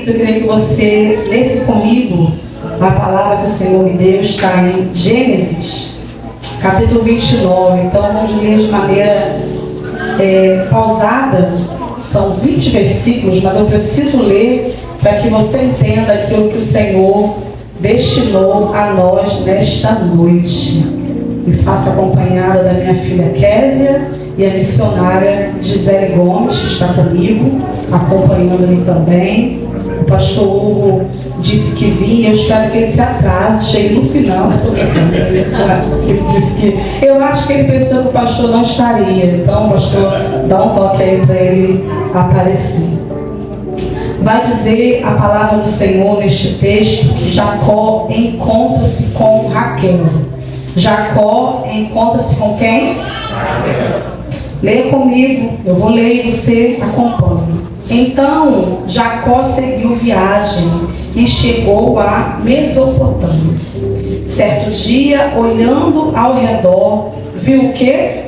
queridos, eu queria que você lesse comigo a palavra que o Senhor me deu, está em Gênesis, capítulo 29. Então vamos ler de maneira pausada. São 20 versículos, mas eu preciso ler para que você entenda aquilo que o Senhor destinou a nós nesta noite. E faço acompanhada da minha filha Késia e a missionária Gisele Gomes, que está comigo, acompanhando-me também. O pastor Hugo disse que vinha, eu espero que ele se atrase, chegue no final. Ele disse que... Eu acho que ele pensou que o pastor não estaria. Então, pastor, dá um toque aí para ele aparecer. Vai dizer a palavra do Senhor neste texto que Jacó encontra-se com Raquel. Jacó encontra-se com quem? Raquel. Leia comigo, eu vou ler e você acompanha. Então Jacó seguiu viagem e chegou a Mesopotâmia. Certo dia, olhando ao redor, viu o quê?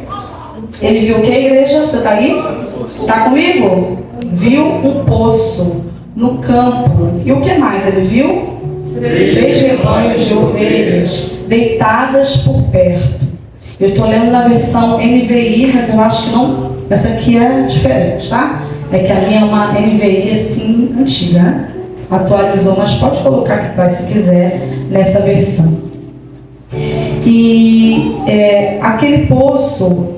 Ele viu o quê, igreja? Você está aí? Está comigo? Viu um poço no campo. E o que mais ele viu? 3 rebanhos de ovelhas deitadas por perto. Eu estou lendo na versão NVI, mas eu acho que não. Essa aqui é diferente, tá? É que a minha é uma NVI assim, antiga, né? Atualizou, mas pode colocar aqui atrás se quiser, nessa versão. E aquele poço,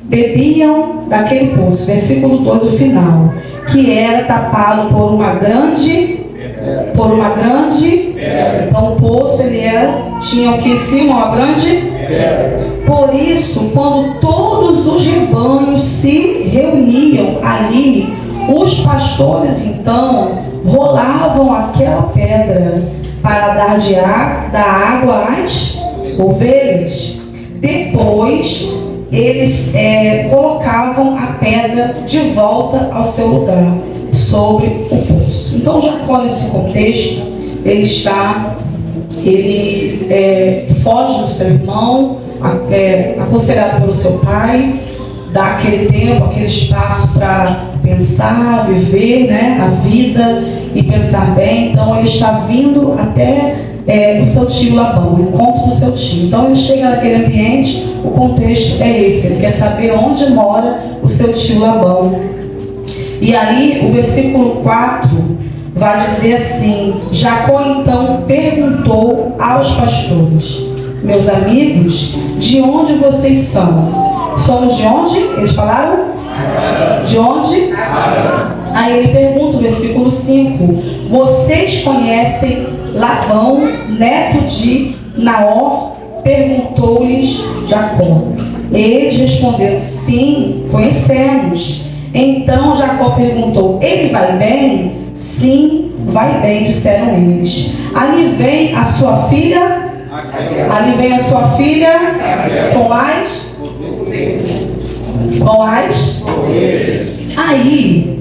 bebiam daquele poço, versículo 2, o final, que era tapado por uma grande. Então o poço tinha o que em cima? Uma grande. Por isso, quando todos os rebanhos se reuniam ali, os pastores então rolavam aquela pedra para dar água às ovelhas. Depois eles colocavam a pedra de volta ao seu lugar, sobre o poço. Então Jacó, nesse contexto, ele foge do seu irmão, aconselhado pelo seu pai, dá aquele tempo, aquele espaço para pensar, viver, né, a vida e pensar bem. Então ele está vindo até o seu tio Labão, o encontro do seu tio. Então ele chega naquele ambiente, o contexto é esse, ele quer saber onde mora o seu tio Labão. E aí o versículo 4 vai dizer assim: Jacó então perguntou aos pastores: meus amigos, de onde vocês são? Somos de onde? Eles falaram? De onde? Aí ele pergunta, o versículo 5: vocês conhecem Labão, neto de Naor? Perguntou-lhes Jacó. Eles responderam: sim, conhecemos. Então Jacó perguntou: ele vai bem? Sim, vai bem, disseram eles. Ali vem a sua filha? Ali vem a sua filha com as? Aí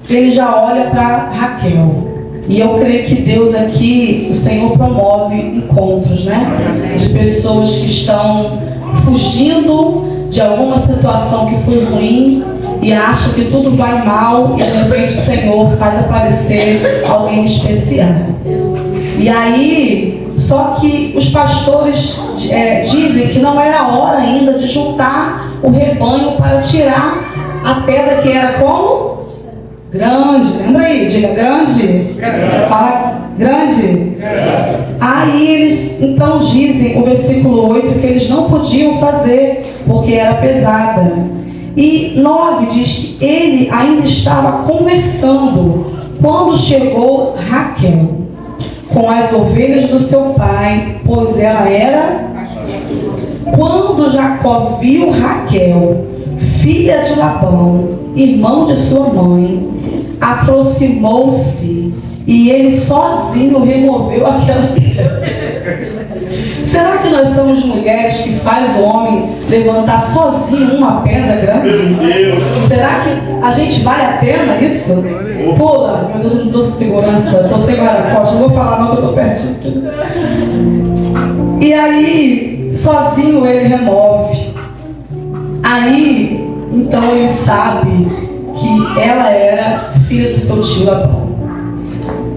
ele já olha para Raquel. E eu creio que Deus aqui, o Senhor promove encontros, né? De pessoas que estão fugindo de alguma situação que foi ruim e acham que tudo vai mal, e de repente o Senhor faz aparecer alguém especial. E aí, só que os pastores dizem que não era a hora ainda de juntar o rebanho para tirar a pedra que era como? Grande. Lembra aí? Diga grande. Fala grande. Aí eles então dizem, o versículo 8, que eles não podiam fazer porque era pesada. E 9 diz que ele ainda estava conversando quando chegou Raquel com as ovelhas do seu pai, pois ela era. Quando Jacó viu Raquel, filha de Labão, irmão de sua mãe, aproximou-se e ele sozinho removeu aquela pedra. Será que nós somos mulheres que faz o homem levantar sozinho uma pedra grande? Será que a gente vale a pena isso? Pula, meu Deus, eu não trouxe segurança, estou sem guarda-costas, não vou falar não que eu estou pertinho aqui. E aí, sozinho ele remove. Aí, então ele sabe que ela era filha do seu tio Labão.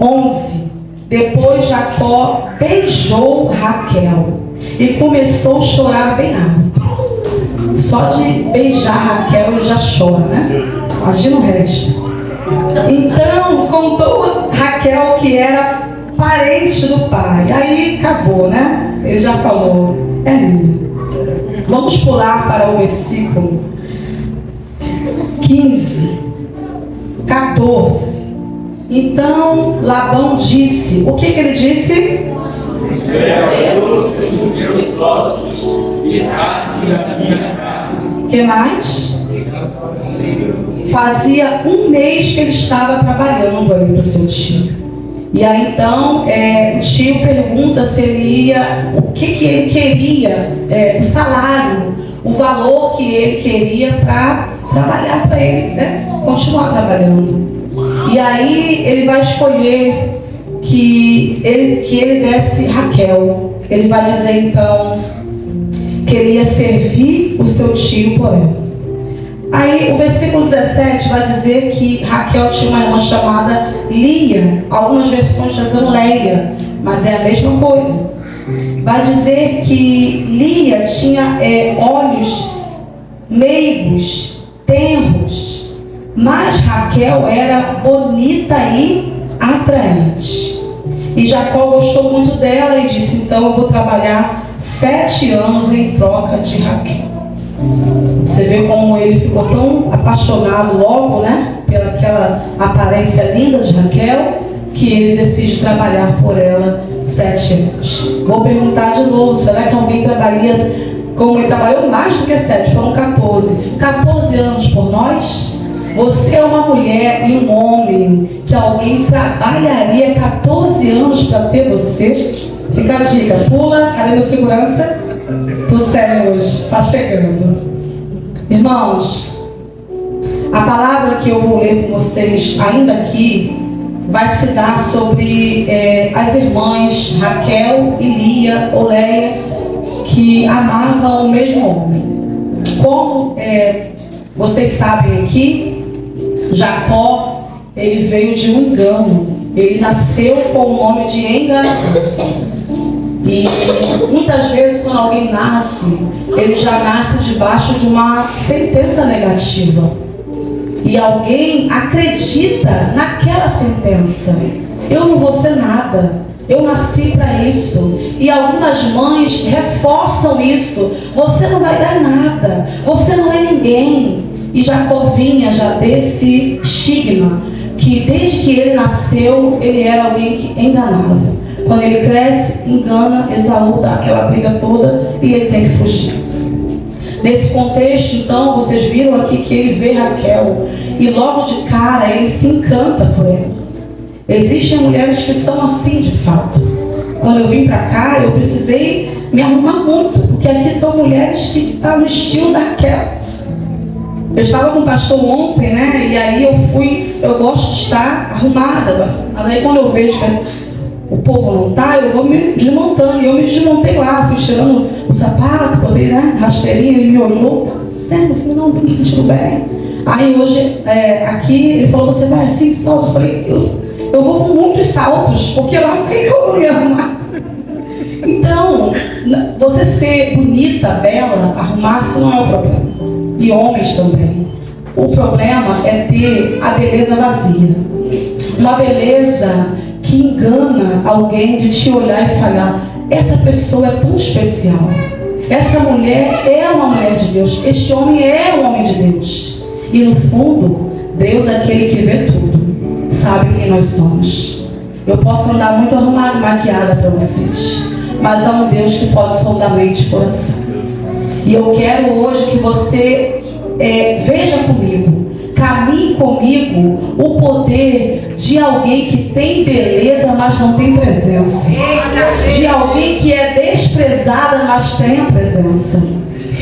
11. Depois Jacó beijou Raquel e começou a chorar bem alto. Só de beijar Raquel ele já chora, né? Imagina o resto. Então contou Raquel que era parente do pai. Aí acabou, né? Ele já falou, é minha. Vamos pular para o versículo 15, 14. Então Labão disse, o que ele disse? O que mais? Fazia um mês que ele estava trabalhando ali para o seu tio. E aí então o tio pergunta se ele ia, o que ele queria, o salário, o valor que ele queria para trabalhar para ele, né? Continuar trabalhando. E aí ele vai escolher que ele desse Raquel. Ele vai dizer então que ele ia servir o seu tio por ela. Aí o versículo 17 vai dizer que Raquel tinha uma irmã chamada Lia. Algumas versões estão dizendo Leia, mas é a mesma coisa. Vai dizer que Lia tinha olhos meigos, tenros, mas Raquel era bonita e atraente. E Jacó gostou muito dela e disse, então eu vou trabalhar 7 anos em troca de Raquel. Você vê como ele ficou tão apaixonado logo, né? Pelaquela aparência linda de Raquel, que ele decide trabalhar por ela 7 anos. Vou perguntar de novo, será que alguém trabalharia como ele trabalhou mais do que 7? Foram 14. 14 anos por nós? Você é uma mulher e um homem que alguém trabalharia 14 anos para ter você? Fica a dica, pula, cadê meu segurança? Tô sério hoje, está chegando. Irmãos, a palavra que eu vou ler com vocês ainda aqui vai se dar sobre as irmãs Raquel e Lia, ou Leia, que amavam o mesmo homem. Como vocês sabem aqui, Jacó, ele veio de um engano. Ele nasceu com o nome de enganador. E muitas vezes quando alguém nasce, ele já nasce debaixo de uma sentença negativa. E alguém acredita naquela sentença. Eu não vou ser nada. Eu nasci para isso. E algumas mães reforçam isso. Você não vai dar nada. Você não é ninguém. E Jacó vinha já desse estigma, que desde que ele nasceu, ele era alguém que enganava. Quando ele cresce, engana, Esaú, dá aquela briga toda e ele tem que fugir. Nesse contexto, então, vocês viram aqui que ele vê Raquel e logo de cara ele se encanta por ela. Existem mulheres que são assim de fato. Quando eu vim para cá, eu precisei me arrumar muito, porque aqui são mulheres que estão no estilo da Raquel. Eu estava com o pastor ontem, né? E aí eu gosto de estar arrumada, mas aí quando eu vejo que o povo não está, eu vou me desmontando. E eu me desmontei lá, fui tirando o sapato, botei, né, rasteirinha, ele me olhou. Sério, eu falei, não, estou me sentindo bem. Aí hoje, aqui, ele falou, você vai assim, salto? Eu falei, eu vou com muitos saltos, porque lá não tem como me arrumar. Então, você ser bonita, bela, arrumar-se não é o problema. E homens também. O problema é ter a beleza vazia. Uma beleza que engana alguém de te olhar e falar, essa pessoa é tão especial. Essa mulher é uma mulher de Deus. Este homem é um homem de Deus. E no fundo, Deus é aquele que vê tudo. Sabe quem nós somos. Eu posso andar muito arrumada e maquiada para vocês, mas há um Deus que pode sondar mente e coração. E eu quero hoje que você veja comigo, caminhe comigo o poder de alguém que tem beleza, mas não tem presença. De alguém que é desprezada, mas tem a presença.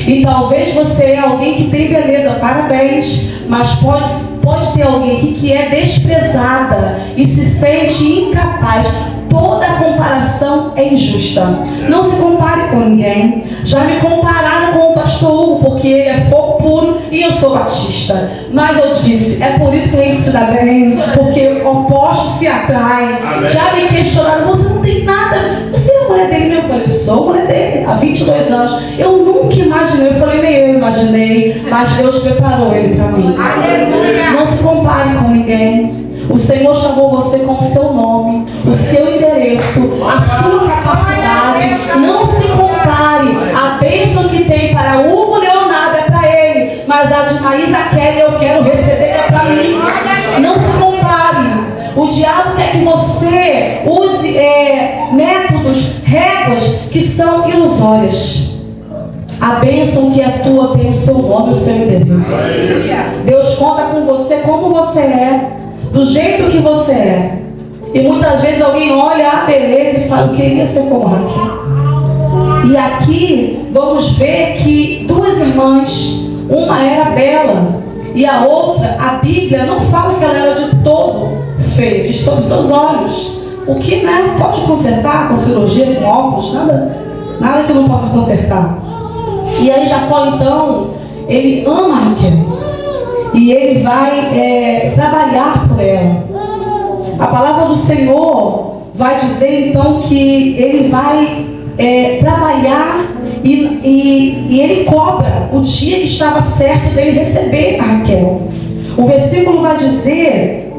E talvez você é alguém que tem beleza, parabéns, mas pode ter alguém aqui que é desprezada e se sente incapaz. toda comparação é injusta. Não se compare com ninguém. Já me compararam com o pastor Hugo, porque ele é fogo puro e eu sou batista. Mas eu disse, é por isso que a gente se dá bem, porque opostos se atraem. Já me questionaram, você não tem nada, você é a mulher dele? Eu falei, sou mulher dele, há 22 anos. Eu nunca imaginei, eu falei, nem eu imaginei, mas Deus preparou ele para mim. Não se compare com ninguém. O Senhor chamou você com o seu nome, o seu endereço, a sua capacidade. Não se compare. A bênção que tem para Hugo Leonardo é para ele, mas a de Maísa Kelly eu quero receber, é para mim. Não se compare. O diabo quer que você use métodos, réguas que são ilusórias. A bênção que é tua tem o seu nome, o seu endereço. Deus conta com você como você é, do jeito que você é. E muitas vezes alguém olha a beleza e fala, eu queria ser como Raquel. E aqui vamos ver que duas irmãs, uma era bela e a outra, a Bíblia não fala que ela era de todo feia, diz sobre seus olhos. O que, né, pode consertar com cirurgia, com óculos, nada que não possa consertar. E aí Jacó então, ele ama Raquel. E ele vai trabalhar por ela. A palavra do Senhor vai dizer então que ele vai trabalhar e ele cobra o dia que estava certo dele receber a Raquel. O versículo vai dizer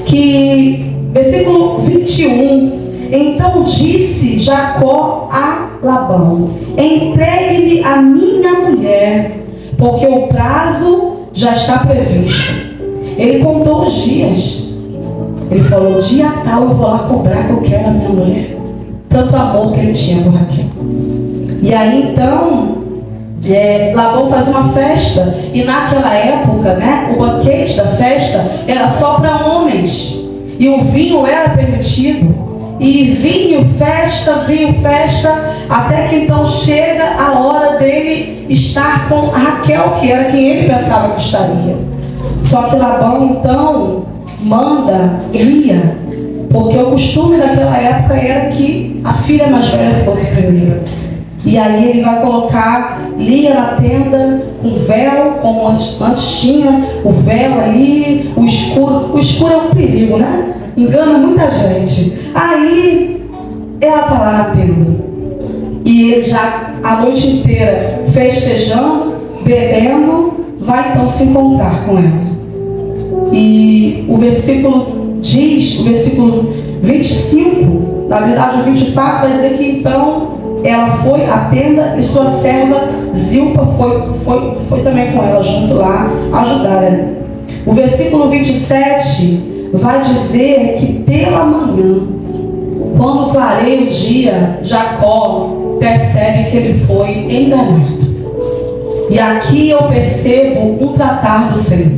que, versículo 21, então disse Jacó a Labão, entregue-me a minha mulher, porque o prazo já está previsto. Ele contou os dias. Ele falou, dia tal eu vou lá cobrar que eu quero a minha mulher. Tanto amor que ele tinha por Raquel. E aí então Labão faz uma festa. E naquela época, né, o banquete da festa era só para homens. E o vinho era permitido. E vinho, festa, até que então chega a hora dele estar com a Raquel, que era quem ele pensava que estaria. Só que Labão então manda Lia, porque o costume daquela época era que a filha mais velha fosse primeiro. E aí ele vai colocar Lia na tenda, com véu, como antes tinha, o véu ali, o escuro. O escuro é um perigo, né? Engana muita gente. Aí ela está lá na tenda. E ele já a noite inteira festejando, bebendo, vai então se encontrar com ela. E o versículo diz, o versículo 25, na verdade o 24 vai dizer que então ela foi à tenda e sua serva Zilpa foi também com ela junto lá ajudar ela. O versículo 27 vai dizer que pela manhã, quando clareia o dia, Jacó percebe que ele foi enganado. E aqui eu percebo um tratar do Senhor.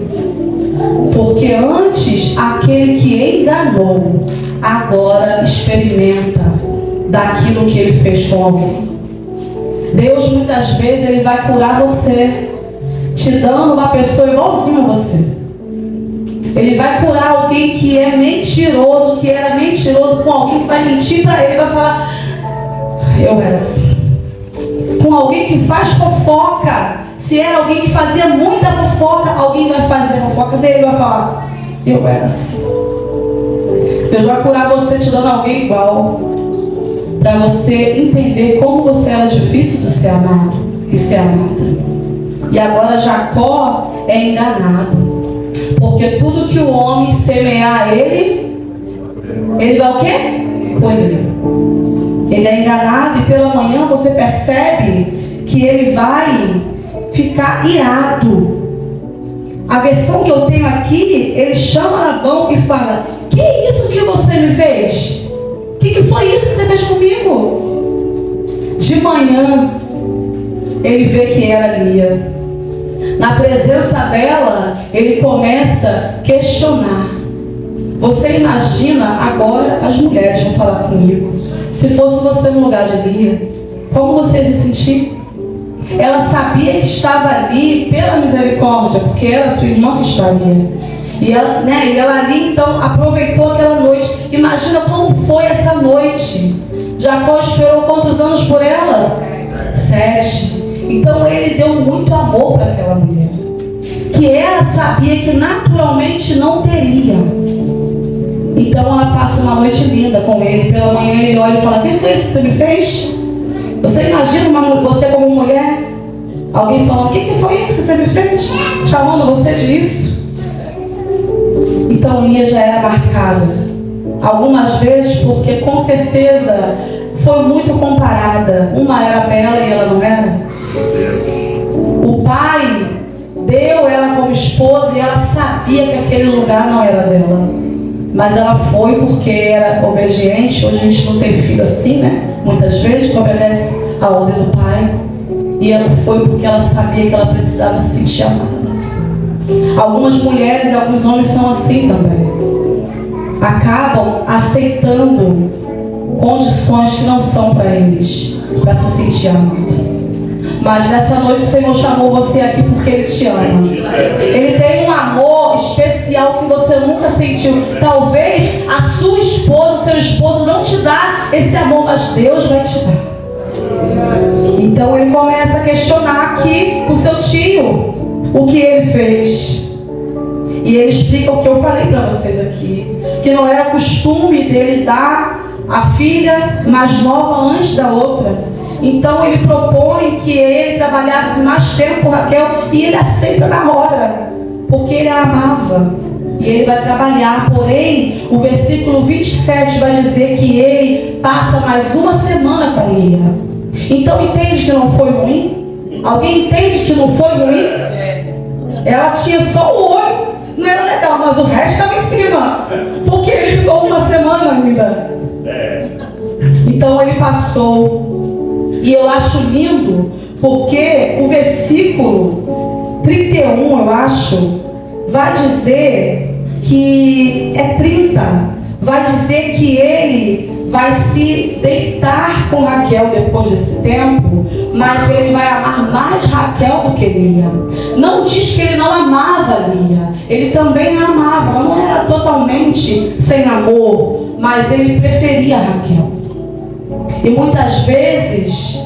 Porque antes, aquele que enganou, agora experimenta daquilo que ele fez com alguém. Deus muitas vezes ele vai curar você, te dando uma pessoa igualzinha a você. Ele vai curar alguém que é mentiroso, que era mentiroso, com alguém que vai mentir para ele, vai falar, eu era assim. Com alguém que faz fofoca, se era alguém que fazia muita fofoca, alguém vai fazer a fofoca dele e vai falar, eu era assim. Deus vai curar você te dando alguém igual, para você entender como você era difícil de ser amado e ser amada. E agora Jacó é enganado. Porque tudo que o homem semear ele vai o quê? Colher. Ele é enganado e pela manhã você percebe que ele vai ficar irado. A versão que eu tenho aqui, ele chama Labão e fala, que é isso que você me fez? O que foi isso que você fez comigo? De manhã, ele vê que era Lia. Na presença dela, ele começa a questionar. Você imagina, agora as mulheres vão falar comigo, se fosse você no lugar de Lia, como você se sentir? Ela sabia que estava ali pela misericórdia, porque era sua irmã que estaria. E ela ali então aproveitou aquela noite. E Imagina como foi essa noite. Jacó esperou quantos anos por ela? 7. Então ele deu muito amor para aquela mulher, que ela sabia que naturalmente não teria. Então ela passa uma noite linda com ele. Pela manhã ele olha e fala: "Que foi isso que você me fez?" Você imagina você como mulher, alguém falando: "Que foi isso que você me fez?" Chamando você disso. Então Lia já era marcada. Algumas vezes porque com certeza foi muito comparada. Uma era bela e ela não era. O pai deu ela como esposa e ela sabia que aquele lugar não era dela. Mas ela foi porque era obediente. Hoje a gente não tem filho assim, né? Muitas vezes que obedece a ordem do pai. E ela foi porque ela sabia que ela precisava se sentir amada. Algumas mulheres e alguns homens são assim também. Acabam aceitando condições que não são para eles, para se sentir amado. Mas nessa noite o Senhor chamou você aqui porque Ele te ama. Ele tem um amor especial que você nunca sentiu. Talvez a sua esposa, o seu esposo não te dá esse amor, mas Deus vai te dar. Então ele começa a questionar aqui o seu tio, o que ele fez. E ele explica o que eu falei para vocês aqui, que não era costume dele dar a filha mais nova antes da outra. Então ele propõe que ele trabalhasse mais tempo com Raquel, e ele aceita na hora, porque ele a amava. E ele vai trabalhar. Porém, o versículo 27 vai dizer que ele passa mais uma semana com Lia. Então entende que não foi ruim? Alguém entende que não foi ruim? Ela tinha só o olho, não era legal, mas o resto estava em cima, porque ele ficou uma semana ainda. Então ele passou. E eu acho lindo, porque o versículo 31, eu acho, vai dizer que é 30, vai dizer que ele vai se deitar com Raquel depois desse tempo, mas ele vai amar mais Raquel do que Lia. Não diz que ele não amava Lia, ele também a amava. Ela não era totalmente sem amor, mas ele preferia Raquel. E muitas vezes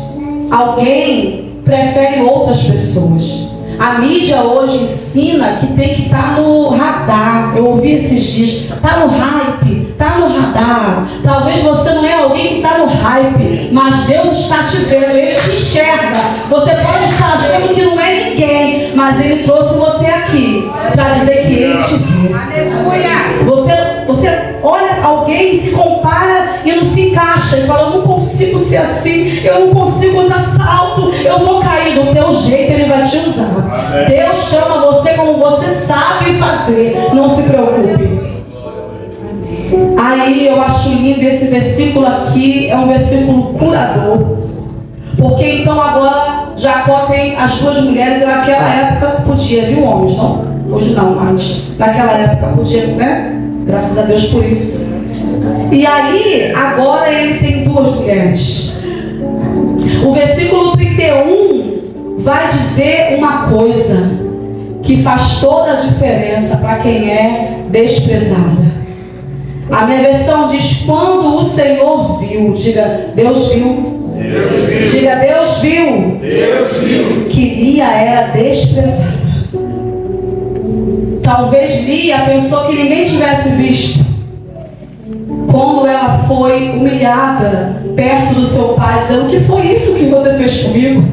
alguém prefere outras pessoas. A mídia hoje ensina que tem que estar no radar. Eu ouvi esses dias: está no hype, está no radar. Talvez você não é alguém que está no hype, mas Deus está te vendo, Ele te enxerga. Você pode estar achando que não é ninguém, mas Ele trouxe você aqui para dizer que Ele te vê. Você olha alguém e se compara e não se encaixa e fala: eu não consigo ser assim, eu não consigo usar salto, eu vou cair. Do teu jeito Ele vai te usar. Deus chama você como você sabe fazer, não se preocupe. Aí eu acho lindo esse versículo aqui, é um versículo curador, porque então agora Jacó tem as duas mulheres, e naquela época podia, viu, homens, não? Hoje não, mas naquela época podia, né? Graças a Deus por isso. E aí, agora ele tem duas mulheres. O versículo 31 vai dizer uma coisa que faz toda a diferença para quem é desprezada. A minha versão diz: quando o Senhor viu, diga Deus viu. Deus viu. Diga Deus viu. Deus viu que Lia era desprezada. Talvez Lia pensou que ninguém tivesse visto. Quando ela foi humilhada perto do seu pai, dizendo: o que foi isso que você fez comigo?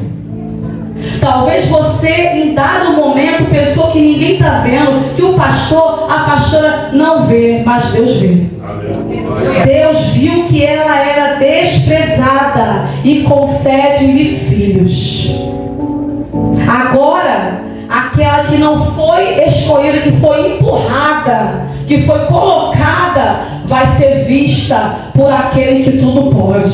Talvez você, em dado momento, pensou que ninguém está vendo, que o pastor, a pastora não vê, mas Deus vê. Deus viu que ela era desprezada e concede-lhe filhos. Agora, aquela que não foi escolhida, que foi empurrada, que foi colocada, vai ser vista por aquele que tudo pode.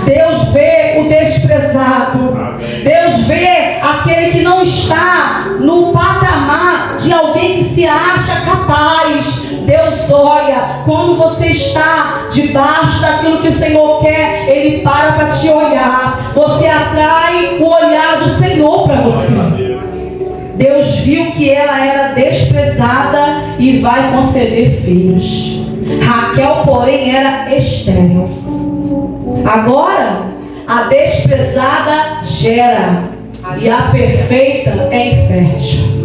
Deus vê o desprezado. Deus vê aquele que não está no patamar de alguém que se acha capaz. Deus olha quando você está debaixo daquilo que o Senhor quer. Ele para te olhar. Você atrai o olhar do Senhor para você. Deus viu que ela era desprezada e vai conceder filhos. Raquel, porém, era estéril. Agora, a desprezada gera e a perfeita é infértil.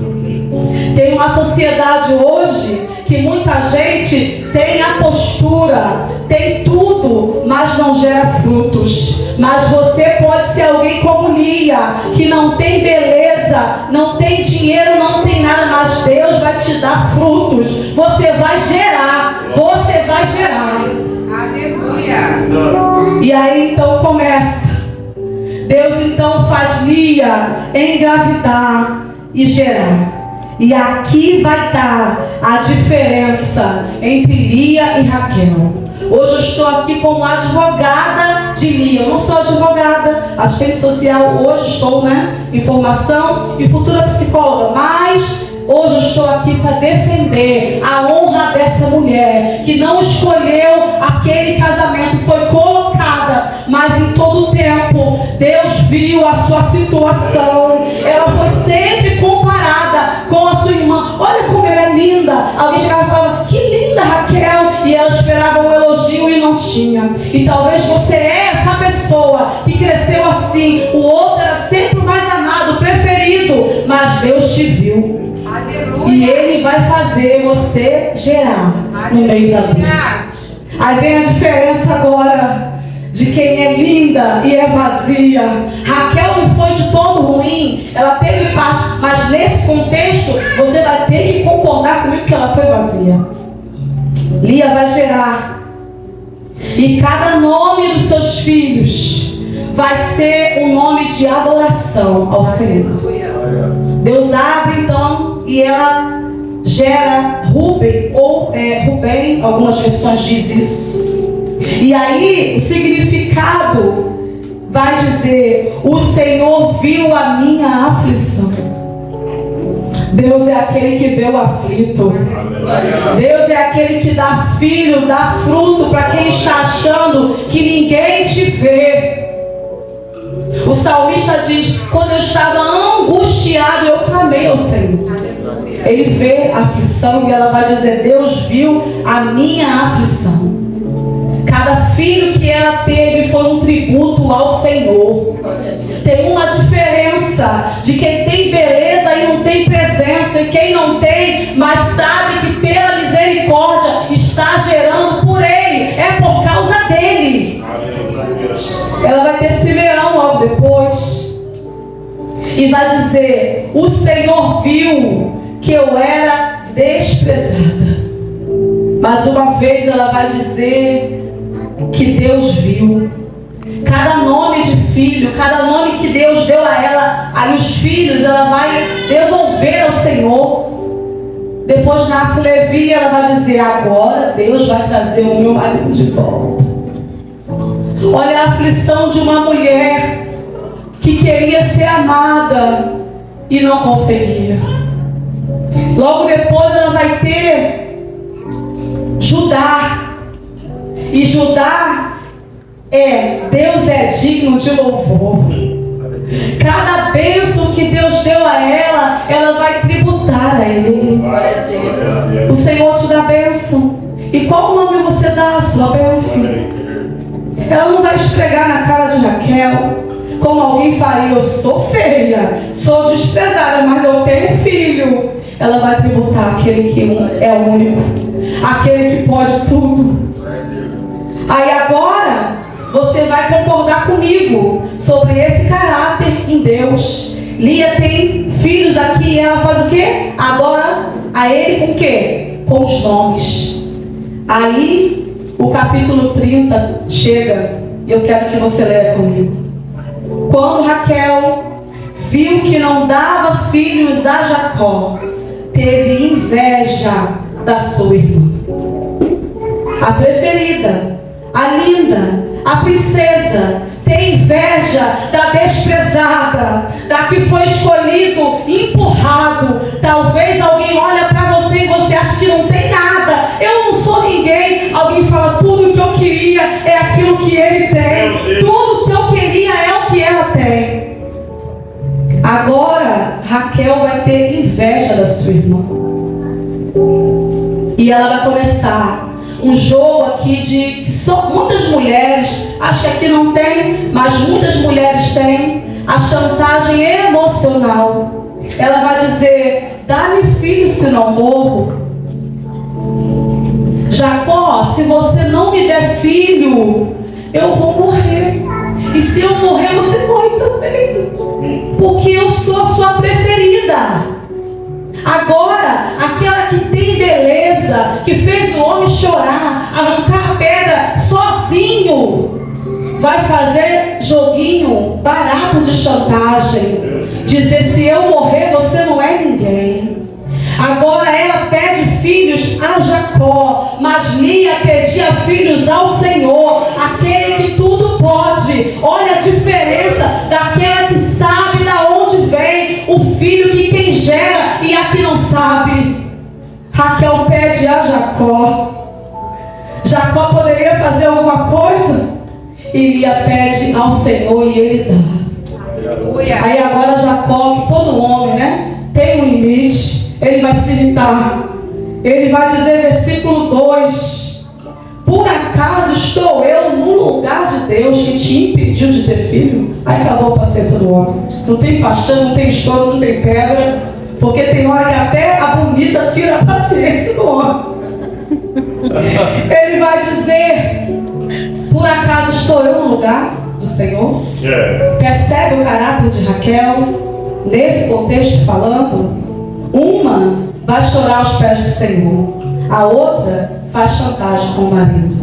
Tem uma sociedade hoje que muita gente tem a postura, tem tudo, mas não gera frutos. Mas você pode ser alguém como Lia, que não tem beleza, não tem dinheiro, não tem nada, mas Deus vai te dar frutos. Você vai gerar, você vai gerar. Aleluia. E aí então começa. Deus então faz Lia engravidar e gerar. E aqui vai estar a diferença entre Lia e Raquel. Hoje eu estou aqui como advogada de Lia. Eu não sou advogada, assistente social, hoje estou, em formação e futura psicóloga. Mas hoje eu estou aqui para defender a honra dessa mulher que não escolheu aquele casamento, foi colocada, mas em todo tempo Deus viu a sua situação. Ela foi sempre comparada com a sua irmã. Olha como ela é linda. Alguém chegava e falava: que linda, Raquel. E ela esperava um elogio e não tinha. E talvez você é essa pessoa que cresceu assim. O outro era sempre o mais amado, o preferido. Mas Deus te viu. Aleluia. E Ele vai fazer você gerar. Aleluia. No meio da vida. Aí vem a diferença agora de quem é linda e é vazia. Raquel não foi de todo ruim, ela teve parte, mas nesse contexto você vai ter que concordar comigo que ela foi vazia. Lia vai gerar, e cada nome dos seus filhos vai ser um nome de adoração ao Senhor. Deus abre então e ela gera Ruben, ou Rubem, algumas versões diz isso. E aí o significado vai dizer: o Senhor viu a minha aflição. Deus é aquele que vê o aflito. Deus é aquele que dá filho, dá fruto para quem está achando que ninguém te vê. O salmista diz: quando eu estava angustiado, eu clamei ao Senhor. Ele vê a aflição e ela vai dizer: Deus viu a minha aflição. Cada filho que ela teve foi um tributo ao Senhor. Tem uma diferença de quem tem beleza e não tem presença, e quem não tem, mas sabe que pela misericórdia está gerando por Ele, é por causa dele. Ela vai ter Simeão logo depois e vai dizer: o Senhor viu que eu era desprezada. Mas uma vez ela vai dizer que Deus viu. Cada nome de filho, cada nome que Deus deu a ela, aí os filhos, ela vai devolver ao Senhor. Depois nasce Levi, ela vai dizer: agora Deus vai trazer o meu marido de volta. Olha a aflição de uma mulher que queria ser amada e não conseguia. Logo depois ela vai ter Judá. E Judá Deus é digno de louvor. Cada bênção que Deus deu a ela, ela vai tributar a Ele. O Senhor te dá bênção. E qual nome você dá à sua bênção? Ela não vai esfregar na cara de Raquel como alguém faria: eu sou feia, sou desprezada, mas eu tenho filho. Ela vai tributar aquele que é o único, aquele que pode tudo. Aí agora você vai concordar comigo sobre esse caráter em Deus. Lia tem filhos aqui e ela faz o quê? Adora a Ele com o quê? Com os nomes. Aí o capítulo 30 chega e eu quero que você leia comigo. Quando Raquel viu que não dava filhos a Jacó, teve inveja da sua irmã. A preferida, a linda, a princesa, tem inveja da desprezada, da que foi escolhido, empurrado. Talvez alguém olha para você e você acha que não tem nada. Eu não sou ninguém. Alguém fala: tudo que eu queria é aquilo que ele tem. Tudo que eu queria é o que ela tem. Agora Raquel vai ter inveja da sua irmã. E ela vai começar um jogo aqui de que só muitas mulheres, acho que aqui não tem, mas muitas mulheres têm a chantagem emocional. Ela vai dizer: dá-me filho, se não morro. Jacó, se você não me der filho, eu vou morrer. E se eu morrer, você morre também, porque eu sou a sua preferida. Agora, aquela que tem beleza, que fez o homem chorar, arrancar a pedra sozinho, vai fazer joguinho barato de chantagem, dizer: se eu morrer, você não é ninguém. Agora ela pede filhos a Jacó, mas Lia pedia filhos ao Senhor, aquele que tudo pode. Olha a diferença daquela que sabe da onde vem o filho, que quem gera, e a que não sabe. Raquel pede a Jacó. Jacó poderia fazer alguma coisa, e Lia pede ao Senhor e ele dá. Aí agora Jacó, que todo homem, né, tem um limite, ele vai se irritar. Ele vai dizer, versículo 2: por acaso estou eu no lugar de Deus que te impediu de ter filho? Aí acabou a paciência do homem. Não tem paixão, não tem choro, não tem pedra, porque tem hora que até a bonita tira a paciência do homem. Ele vai dizer: por acaso estou eu no lugar do Senhor? Percebe o caráter de Raquel nesse contexto falando? Uma vai chorar aos pés do Senhor, a outra faz chantagem com o marido.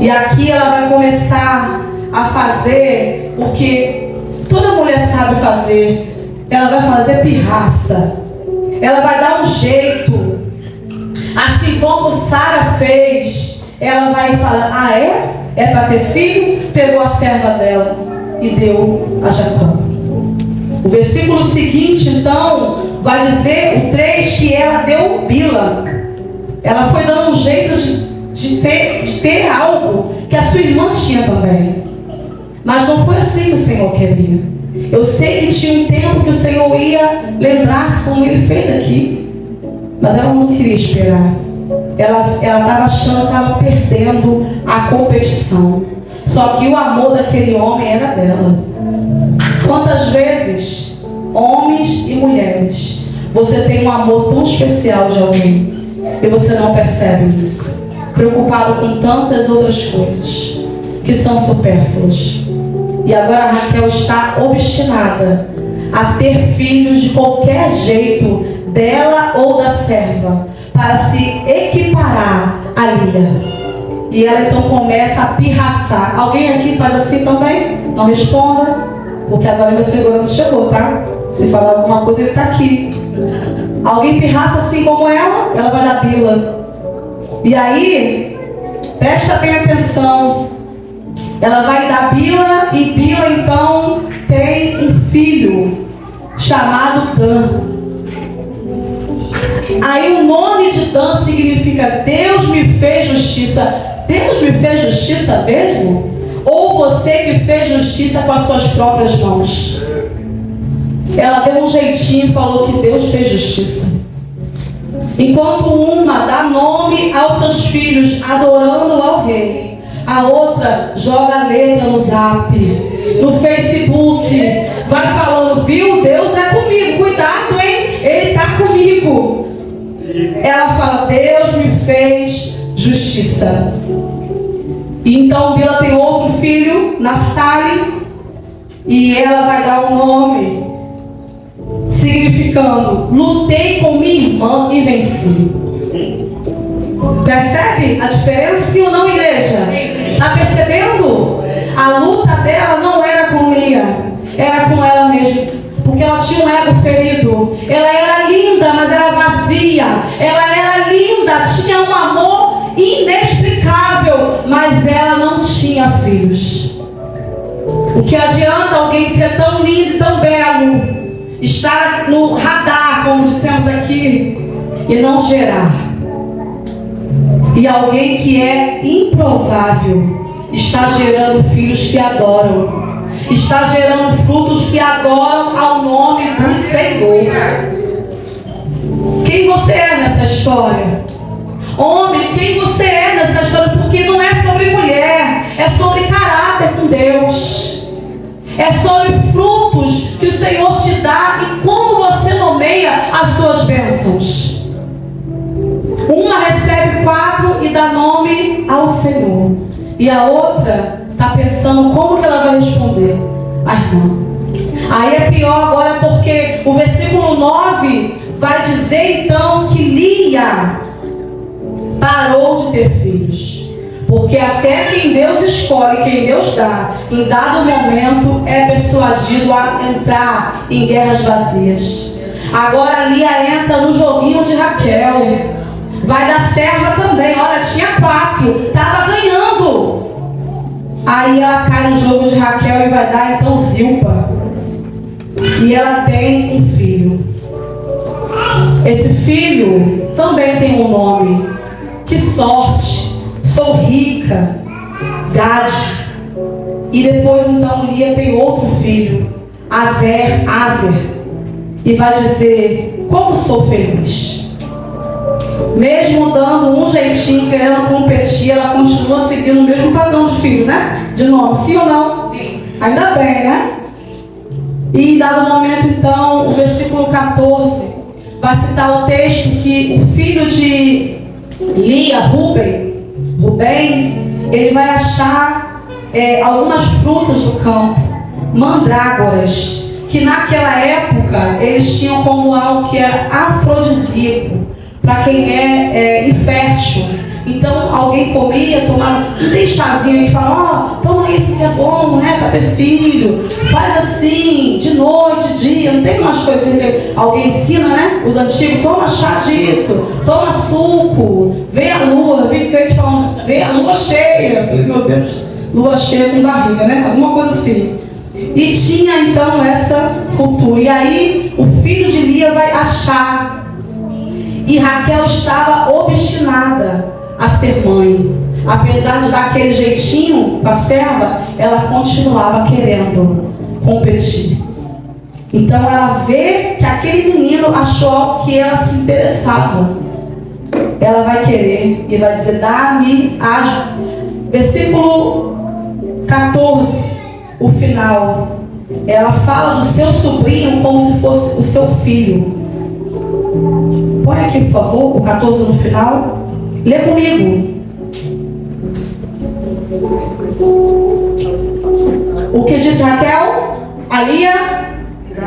E aqui ela vai começar a fazer o que toda mulher sabe fazer. Ela vai fazer pirraça. Ela vai dar um jeito. Assim como Sara fez. Ela vai falar: ah, é? É para ter filho? Pegou a serva dela e deu a Jacó. O versículo seguinte, então, vai dizer, o 3, que ela deu Bila. Ela foi dando um jeito de ter algo que a sua irmã tinha também. Mas não foi assim que o Senhor queria. Eu sei que tinha um tempo que o Senhor ia lembrar-se como ele fez aqui. Mas ela não queria esperar. Ela estava achando que estava perdendo a competição. Só que o amor daquele homem era dela. Quantas vezes, homens e mulheres, você tem um amor tão especial de alguém e você não percebe isso, preocupado com tantas outras coisas que são supérfluas. E agora Raquel está obstinada a ter filhos de qualquer jeito, dela ou da serva, para se equiparar a Lia. E ela então começa a pirraçar. Alguém aqui faz assim também? Não responda, porque agora meu segurança chegou, tá? Se falar alguma coisa, ele está aqui. Alguém pirraça assim como ela vai dar Bila. E aí, presta bem atenção. Ela vai dar Bila, e Bila então tem um filho chamado Dan. Aí o nome de Dan significa Deus me fez justiça. Deus me fez justiça mesmo? Ou você que fez justiça com as suas próprias mãos? Ela deu um jeitinho e falou que Deus fez justiça. Enquanto uma dá nome aos seus filhos adorando ao rei, a outra joga letra no Zap, no Facebook, vai falando: viu, Deus é comigo, cuidado, hein, ele está comigo. Ela fala: Deus me fez justiça. E então Bila tem outro filho, Naftali, e ela vai dar um nome significando: lutei com minha irmã e venci. Percebe a diferença, sim ou não, igreja? Está percebendo? A luta dela não era com Lia, era com ela mesma, porque ela tinha um ego ferido. Ela era linda, mas era vazia. Ela era linda, tinha um amor inexplicável, mas ela não tinha filhos. O que adianta alguém ser tão lindo e tão belo, estar no radar, como dissemos aqui, e não gerar? E alguém que é improvável está gerando filhos que adoram, está gerando frutos que adoram ao nome do Senhor. Quem você é nessa história? Homem, quem você é nessa É sobre frutos que o Senhor te dá e como você nomeia as suas bênçãos. Uma recebe 4 e dá nome ao Senhor. E a outra está pensando como que ela vai responder a irmã. Aí é pior agora porque o versículo 9 vai dizer então que Lia parou de ter filhos. Porque até quem Deus escolhe, quem Deus dá, em dado momento é persuadido a entrar em guerras vazias. Agora Lia entra no joguinho de Raquel. Vai dar serva também. Olha, tinha 4, estava ganhando. Aí ela cai no jogo de Raquel e vai dar então Zilpa. E ela tem um filho. Esse filho também tem um nome. Que sorte! Sou rica. Gade. E depois então Lia tem outro filho, Azer. E vai dizer: como sou feliz. Mesmo dando um jeitinho, querendo competir, ela continua seguindo o mesmo padrão de filho, né? De nome, sim ou não? Sim. Ainda bem, né? E dado momento então, o versículo 14 vai citar o texto que o filho de Lia, Rubem, ele vai achar algumas frutas do campo, mandrágoras, que naquela época eles tinham como algo que era afrodisíaco para quem é infértil. Então alguém comia, tomava, não tem chazinho que fala, toma isso que é bom, né, para ter filho, faz assim, de noite, de dia, não tem umas coisinhas que alguém ensina, né, os antigos, toma chá disso, toma suco, vê a lua, vi crente falando, vê a lua cheia, eu falei, meu Deus, lua cheia com barriga, né, alguma coisa assim. E tinha então essa cultura, e aí o filho de Lia vai achar, e Raquel estava obstinada a ser mãe. Apesar de dar aquele jeitinho com a serva, ela continuava querendo competir. Então ela vê que aquele menino achou que ela se interessava. Ela vai querer e vai dizer: dá-me as... Versículo 14, o final. Ela fala do seu sobrinho como se fosse o seu filho. Põe aqui, por favor, o 14 no final. Lê comigo. O que disse Raquel? Lia,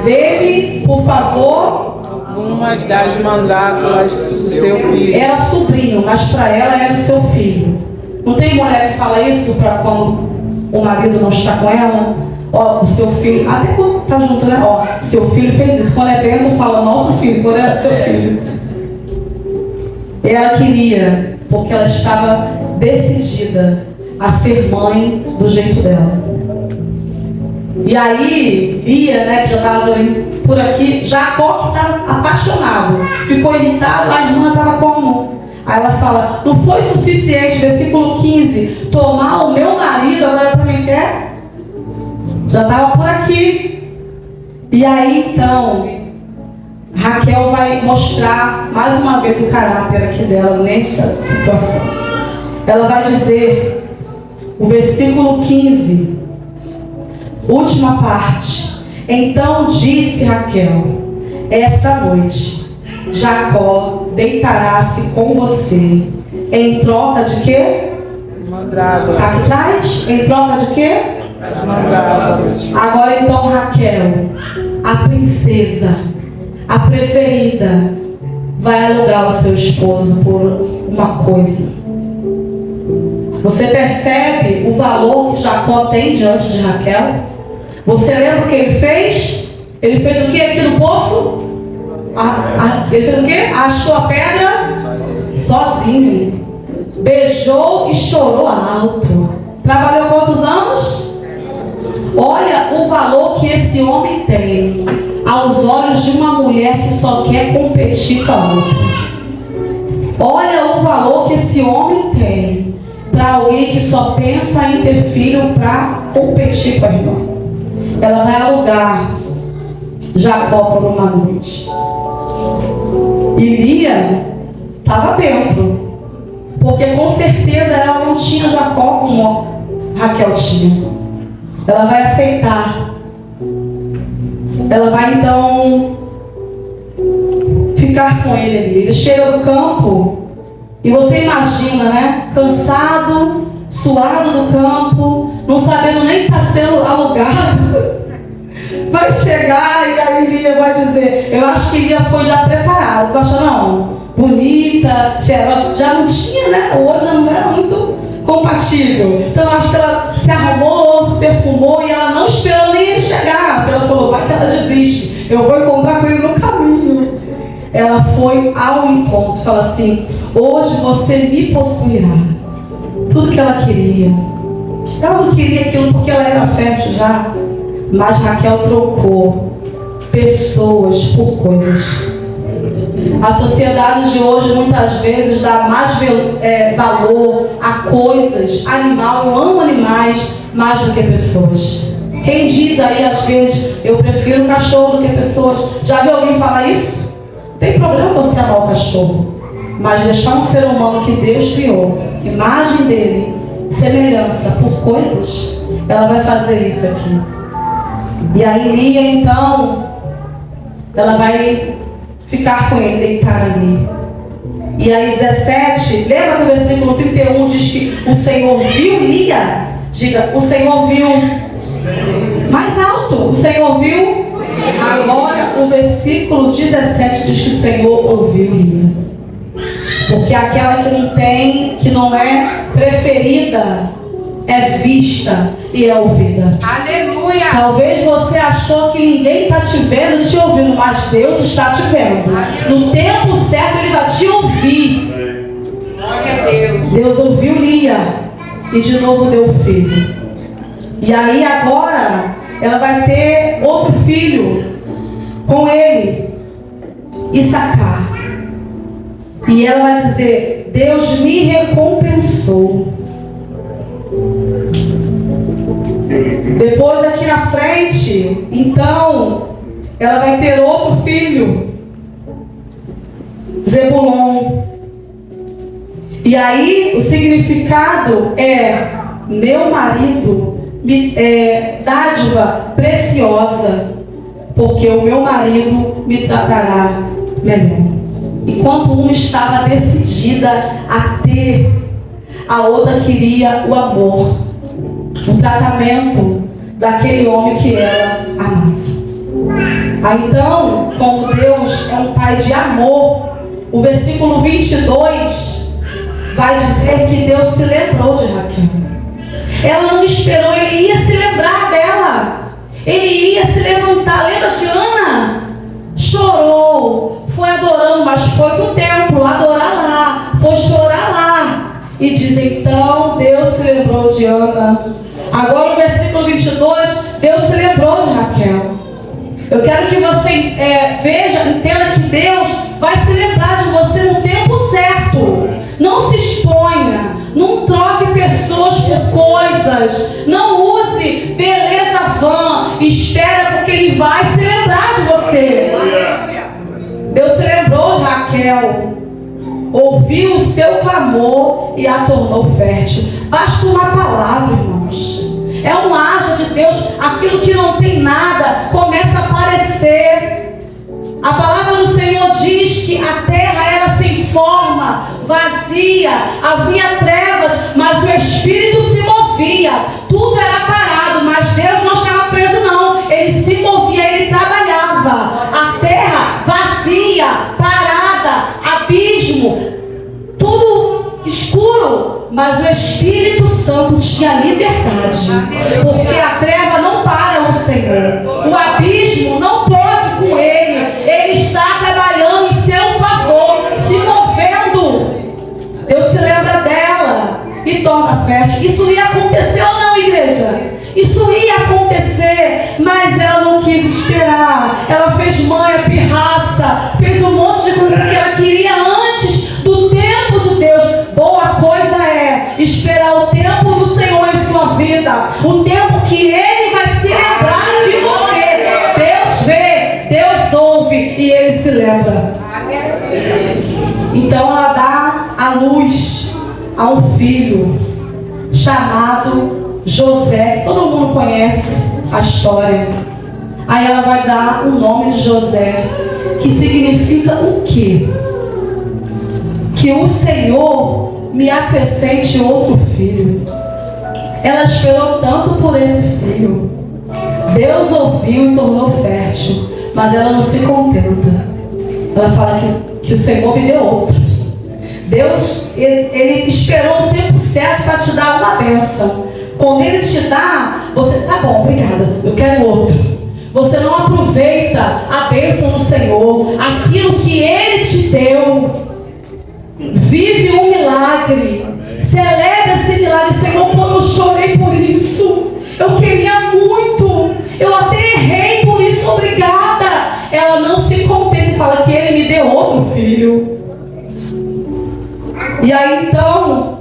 lê-me, por favor. Algumas das mandrágoras do seu filho. Era sobrinho, mas para ela era o seu filho. Não tem mulher que fala isso para quando o marido não está com ela? Ó, o seu filho, até quando está junto, né? Ó, seu filho fez isso. Quando é bênção, fala nosso filho. Quando é seu filho. Ela queria, porque ela estava decidida a ser mãe do jeito dela. E aí, Lia, né, que já estava por aqui, Jacó que estava apaixonado, ficou irritado, a irmã estava como? Aí ela fala: não foi suficiente, versículo 15, tomar o meu marido, agora também quer? Já estava por aqui. E aí então Raquel vai mostrar mais uma vez o caráter aqui dela nessa situação. Ela vai dizer, o versículo 15, última parte: então disse Raquel: essa noite Jacó deitará-se com você em troca de quê? Mandrágoras. Aqui atrás, em troca de quê? As mandrágoras. Agora então Raquel, a princesa, a preferida, vai alugar o seu esposo por uma coisa. Você percebe o valor que Jacó tem diante de Raquel? Você lembra o que ele fez? Ele fez o que aqui no poço? Ele fez o que? Achou a pedra sozinho. Beijou e chorou alto. Trabalhou quantos anos? Olha o valor que esse homem tem aos olhos de uma mulher que só quer competir com a outra. Olha o valor que esse homem tem para alguém que só pensa em ter filho para competir com a irmã. Ela vai alugar Jacó por uma noite. E Lia estava dentro, porque com certeza ela não tinha Jacó como Raquel tinha. Ela vai aceitar ela vai então ficar com ele ali. Ele chega do campo e você imagina, né? Cansado, suado do campo, não sabendo nem que está sendo alugado. Vai chegar e aí Lia vai dizer, eu acho que Lia foi já preparada, tu acha não? Bonita, já não tinha, né? O olho já não era muito compatível. Então eu acho que ela se arrumou, se perfumou e ela não esperou nem ele chegar. Ela falou, vai que ela desiste, eu vou encontrar com ele no caminho. Ela foi ao encontro, fala assim, hoje você me possuirá. Tudo que ela queria. Ela não queria aquilo porque ela era fértil já. Mas Raquel trocou pessoas por coisas. A sociedade de hoje muitas vezes dá mais valor a coisas, animal. Eu amo animais mais do que pessoas. Quem diz aí às vezes, eu prefiro cachorro do que pessoas? Já viu alguém falar isso? Não tem problema você amar o cachorro, mas deixar um ser humano que Deus criou, imagem dele, semelhança por coisas, ela vai fazer isso aqui. E aí Lia então, ela vai ficar com ele, deitar ali. E aí 17, lembra que o versículo 31 diz que o Senhor viu Lia? Diga, o Senhor viu. Mais alto, o Senhor viu. Agora o versículo 17 diz que o Senhor ouviu Lia. Porque aquela que não tem, que não é preferida, é vista e é ouvida. Aleluia! Talvez você achou que ninguém está te vendo e te ouvindo, mas Deus está te vendo. No tempo certo Ele vai te ouvir. Glória a Deus. Deus ouviu Lia e de novo deu filho. E aí agora ela vai ter outro filho com ele, Issacar. E ela vai dizer, Deus me recompensou. Depois aqui na frente, então, ela vai ter outro filho, Zebulon. E aí o significado é, meu marido, dádiva preciosa, porque o meu marido me tratará melhor. Enquanto uma estava decidida a ter, a outra queria o amor, o tratamento daquele homem que ela amava. Aí então, como Deus é um pai de amor, o versículo 22 vai dizer que Deus se lembrou de Raquel. Ela não esperou, ele ia se lembrar dela. Ele ia se levantar. Lembra de Ana? Chorou, foi adorando, mas foi pro templo adorar lá, foi chorar lá. E diz então, Deus se lembrou de Ana. Agora o versículo 22, Deus se lembrou de Raquel. Eu quero que você veja, entenda que Deus vai se lembrar de você no tempo certo. Não se exponha, não troque pessoas por coisas, não use beleza vã, espera porque Ele vai se lembrar de você. Deus se lembrou de Raquel, ouviu o seu clamor e a tornou fértil. Basta uma palavra, irmãos. É uma haja de Deus, aquilo que não tem nada começa a aparecer. A palavra do Senhor diz que a terra era sem forma, vazia, havia trevas, mas o Espírito se movia. Tudo era parado, mas Deus não estava preso não. Ele se movia, Ele trabalhava. A terra vazia, parada, abismo, tudo escuro, mas o Espírito Santo tinha liberdade, porque a treva não para o Senhor, o abismo não pode com Ele. Ele está trabalhando em seu favor, se movendo. Deus se lembra dela e torna fértil. Isso ia acontecer ou não, igreja? Isso ia acontecer, mas ela não quis esperar. Ela fez manha, pirraça, fez um monte de coisa porque ela queria antes do tempo de Deus. Boa coisa é esperar o tempo do Senhor em sua vida, o tempo que Ele vai se lembrar de você. Deus vê, Deus ouve e Ele se lembra. Então ela dá a luz a um filho chamado José. Todo mundo conhece a história. Aí ela vai dar o nome de José, que significa o quê? Que o Senhor me acrescente outro filho. Ela esperou tanto por esse filho. Deus ouviu e tornou fértil, mas ela não se contenta. Ela fala que o Senhor me deu outro. Deus, ele esperou o tempo certo para te dar uma bênção. Quando Ele te dá, você, tá bom, obrigada, eu quero outro. Você não aproveita a bênção do Senhor, aquilo que Ele te deu. Vive um milagre. Celebra esse milagre. Senhor, como eu chorei por isso. Eu queria muito. Eu até errei por isso, obrigada. Ela não se contenta e fala que Ele me deu outro filho. E aí então,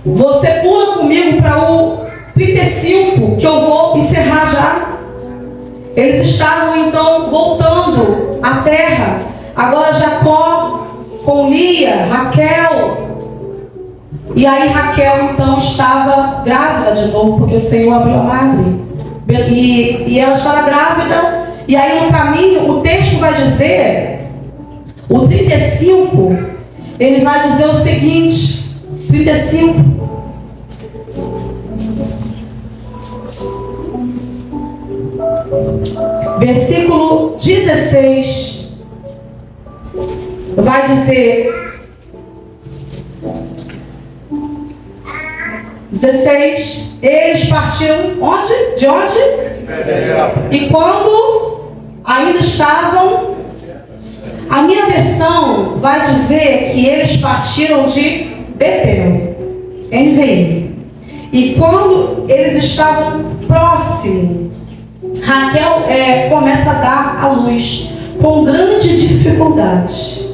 você pula comigo para o 35, que eu vou encerrar já. Eles estavam então voltando à terra. Agora Jacó com Lia, Raquel. E aí Raquel então estava grávida de novo, porque o Senhor abriu a madre. E ela estava grávida. E aí no caminho, o texto vai dizer, o 35, ele vai dizer o seguinte, 35. Versículo 16 vai dizer 16, eles partiram onde? De onde? E quando ainda estavam, a minha versão vai dizer que eles partiram de Betel, NVI. E quando eles estavam próximos, Raquel começa a dar à luz com grande dificuldade.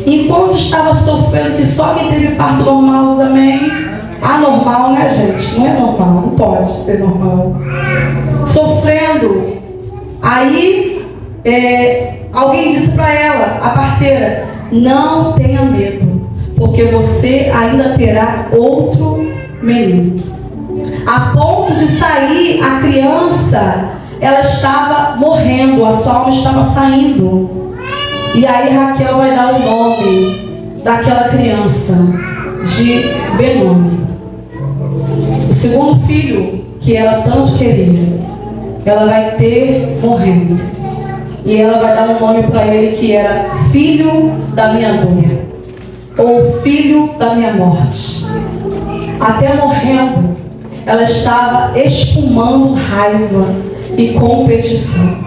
Enquanto estava sofrendo, que só quem teve parto normal usa amém. Anormal, né, gente? Não é normal, não pode ser normal. Sofrendo. Aí, alguém disse para ela, a parteira, não tenha medo, porque você ainda terá outro menino. A ponto de sair a criança, ela estava morrendo, a sua alma estava saindo. E aí Raquel vai dar o nome daquela criança de Benoni. O segundo filho que ela tanto queria, ela vai ter morrendo. E ela vai dar um nome para ele que era filho da minha dor, ou filho da minha morte. Até morrendo, ela estava espumando raiva e competição.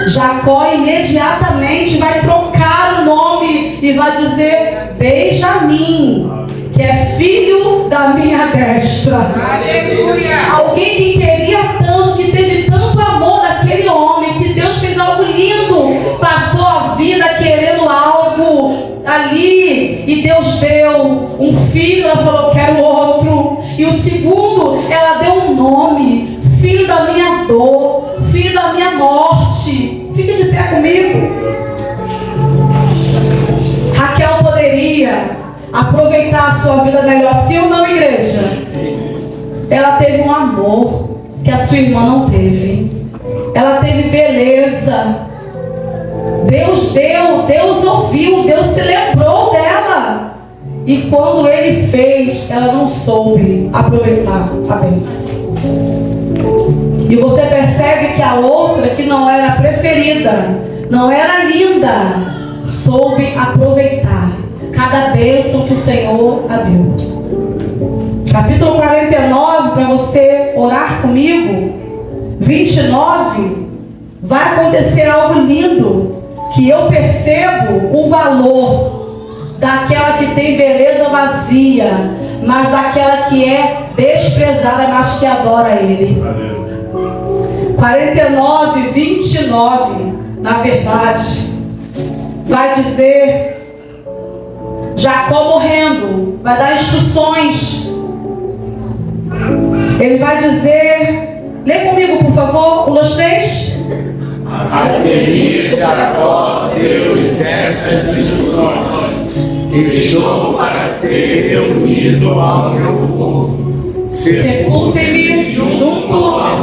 Jacó imediatamente vai trocar o nome e vai dizer Benjamim, que é filho da minha destra. Aleluia. Alguém que queria tanto, que teve tanto amor daquele homem, que Deus fez algo lindo, passou a vida querendo algo ali, e Deus deu um filho. Ela falou, quero outro. E o segundo, ela deu um nome, filho da minha dor, filho da minha morte. Fique de pé comigo. Raquel poderia aproveitar a sua vida melhor, sim ou não, igreja? Ela teve um amor que a sua irmã não teve. Ela teve beleza. Deus deu, Deus ouviu, Deus se lembrou dela. E quando Ele fez, ela não soube aproveitar a bênção. E você percebe que a outra, que não era preferida, não era linda, soube aproveitar cada bênção que o Senhor a deu. Capítulo 49, para você orar comigo, 29, vai acontecer algo lindo, que eu percebo o valor daquela que tem beleza vazia, mas daquela que é desprezada, mas que adora Ele. 49, 29, na verdade, vai dizer, Jacó morrendo, vai dar instruções. Ele vai dizer, lê comigo por favor, 1, 2, 3. A seguir Jacó deu-lhes estas instruções, e deixou para ser reunido ao meu povo Sepultem-me junto.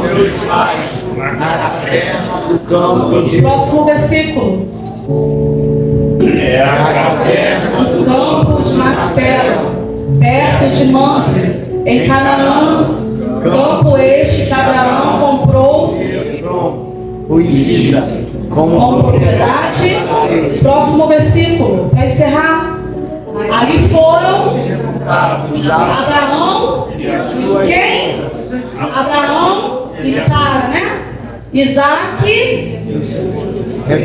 Meus pais, na caverna do campo de Próximo versículo. na caverna No campo de Macpela, perto de Mamre, em Canaã, campo este que Abraão comprou o Isra com propriedade. Próximo versículo, para encerrar. Ali foram Abraão, quem? Abraão e Sara, né? Isaac,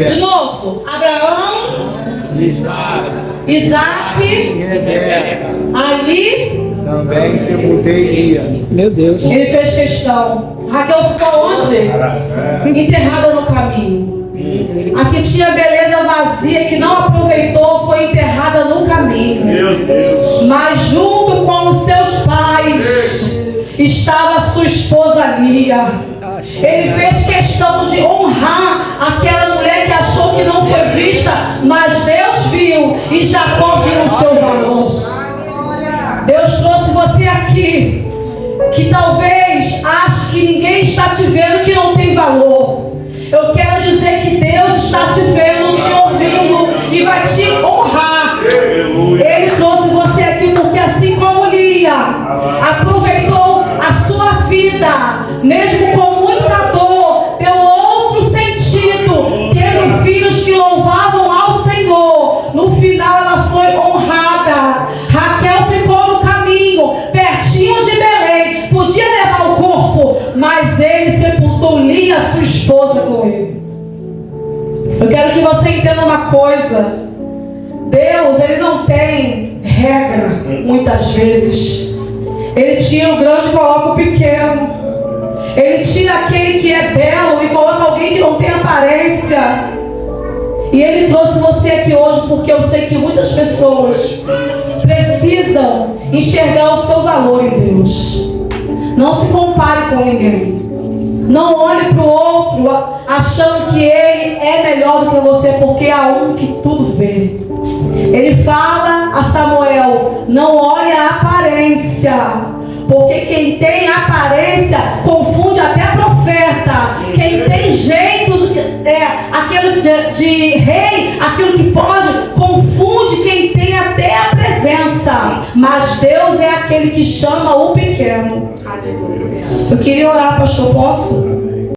de novo, Abraão, Isaac, ali, também sepultei Lia. Meu Deus. ele fez questão. Raquel ficou onde? Enterrada no caminho. A que tinha beleza vazia, que não aproveitou, foi enterrada no caminho. Mas junto com os seus pais estava sua esposa Lia. Ele fez questão de honrar aquela mulher que achou que não foi vista, mas Deus viu e Jacó viu o seu valor. Deus trouxe você aqui, que talvez ache que ninguém está te vendo, que não tem valor. Eu quero dizer que Deus está te vendo, te ouvindo e vai te honrar. Ele trouxe você aqui porque, assim como Lia aproveitou a sua vida, mesmo com muita dor, deu outro sentido, tendo filhos que louvavam ao Senhor. No final ela foi honrada. Raquel ficou no caminho, pertinho de Belém, podia levar o corpo, mas ele sepultou Lia, sua esposa, com ele. Eu quero que você entenda uma coisa. Deus, ele não tem regra, muitas vezes. Ele tira o grande e coloca o pequeno. Ele tira aquele que é belo e coloca alguém que não tem aparência. E ele trouxe você aqui hoje porque eu sei que muitas pessoas precisam enxergar o seu valor em Deus. Não se compare com ninguém. Não olhe para o outro achando que ele é melhor do que você, porque há um que tudo vê. Ele fala a Samuel: não olhe a aparência, porque quem tem aparência confunde até profeta. Quem tem jeito, aquilo de rei, aquilo que pode, confunde quem tem até a presença. Mas Deus é aquele que chama o pequeno. Eu queria orar, pastor, posso?